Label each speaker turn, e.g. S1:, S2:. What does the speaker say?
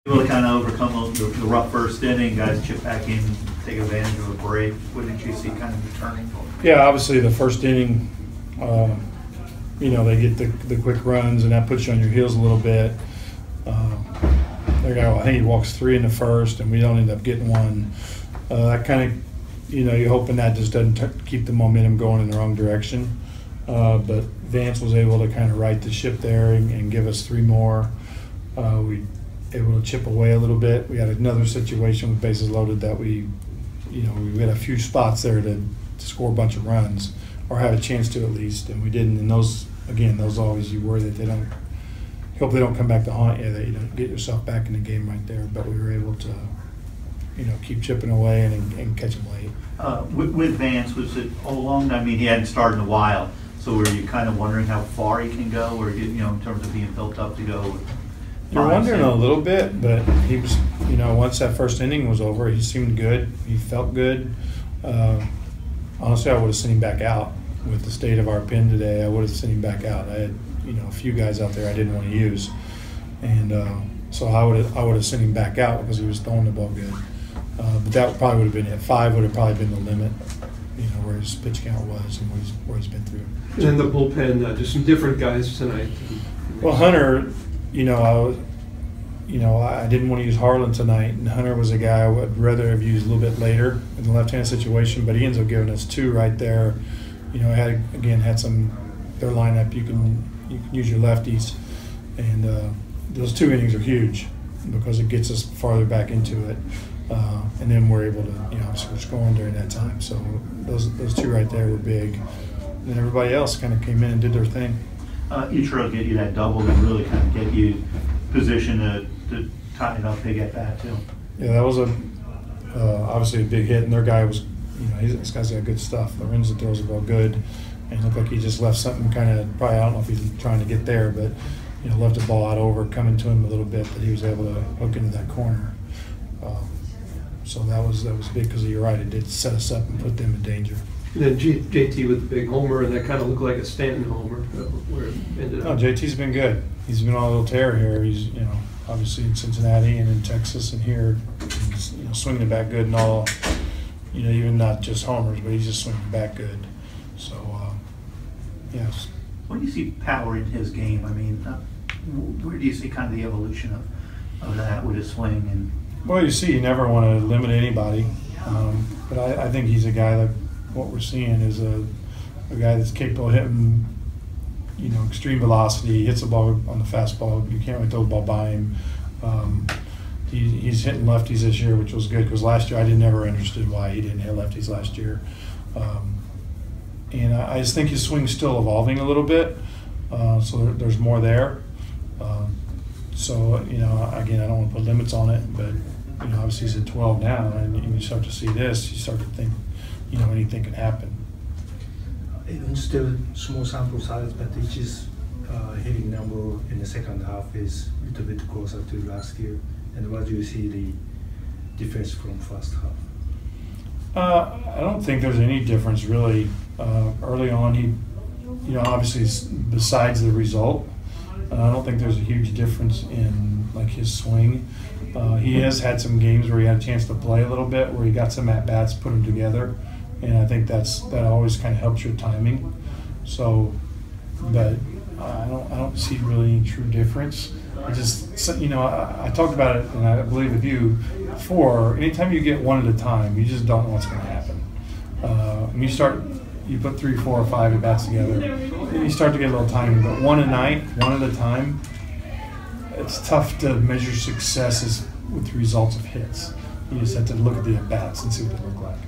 S1: Able to kind of overcome the rough first inning, guys chip back in, take advantage of a break. What did you see kind of the turning point?
S2: Yeah, obviously the first inning, they get the quick runs, and that puts you on your heels a little bit. I think he walks 3 in the first, and we don't end up getting one. That kind of, you're hoping that just doesn't keep the momentum going in the wrong direction. But Vance was able to kind of right the ship there and give us 3 more. We able to chip away a little bit. We had another situation with bases loaded that we had a few spots there to score a bunch of runs or have a chance to at least, and we didn't. And those always you worry that they don't. Hope they don't come back to haunt you. That you don't get yourself back in the game right there. But we were able to, keep chipping away and catch them late.
S1: With Vance, was it all along? I mean, he hadn't started in a while. So were you kind of wondering how far he can go, or in terms of being built up to go?
S2: You're wondering a little bit, but he was, once that first inning was over, he seemed good. He felt good. Honestly, I would have sent him back out with the state of our pen today. I would have sent him back out. I had, a few guys out there I didn't want to use, and so I would have sent him back out because he was throwing the ball good. But that probably would have been it. 5 would have probably been the limit, where his pitch count was and where he's been through.
S3: And then the bullpen, just some different guys tonight.
S2: Well, Hunter. I didn't want to use Harlan tonight, and Hunter was a guy I would rather have used a little bit later in the left-hand situation, but he ends up giving us 2 right there. Had some their lineup. You can use your lefties, and those 2 innings are huge because it gets us farther back into it, and then we're able to obviously we're scoring during that time. So those 2 right there were big, and everybody else kind of came in and did their thing.
S1: Ichiro get you that double and really kind of get you positioned to tie it up big at bat too.
S2: Yeah, that was obviously a big hit, and their guy was, this guy's got good stuff. Lorenzo throws the ball good, and looked like he just left something kind of, probably, I don't know if he's trying to get there, but, left the ball out over, coming to him a little bit, but he was able to hook into that corner. So that was big because you're right, it did set us up and put them in danger.
S3: And then JT with the big homer, and that kind of looked like a Stanton homer where it ended up.
S2: No, JT's been good. He's been on a little tear here. He's, obviously in Cincinnati and in Texas and here, he's, swinging it back good and all, even not just homers, but he's just swinging it back good. So, yes.
S1: When do you see power in his game? I mean, where do you see kind of the evolution of that with his swing? And
S2: well, you see, you never want to limit anybody, but I think he's a guy that what we're seeing is a guy that's capable of hitting, extreme velocity. He hits the ball on the fastball. You can't really throw the ball by him. He's hitting lefties this year, which was good because last year I never understood why he didn't hit lefties last year. And I just think his swing's still evolving a little bit, so there's more there. So, again, I don't want to put limits on it, but, obviously he's at 12 now, and you start to see this, you start to think, anything can happen.
S4: Even still small sample size, but each hitting number in the second half is a little bit closer to last year. And what do you see the difference from first half?
S2: I don't think there's any difference really. Early on, he, obviously besides the result, I don't think there's a huge difference in like his swing. He has had some games where he had a chance to play a little bit, where he got some at bats, put them together, and I think that always kind of helps your timing. So, but I don't see really any true difference. I just, I talked about it, and I believe with you before. Anytime you get one at a time, you just don't know what's going to happen. You put 3, 4, or 5 at bats together, then you start to get a little timing. But one a night, one at a time, it's tough to measure success with the results of hits. You just have to look at the at bats and see what they look like.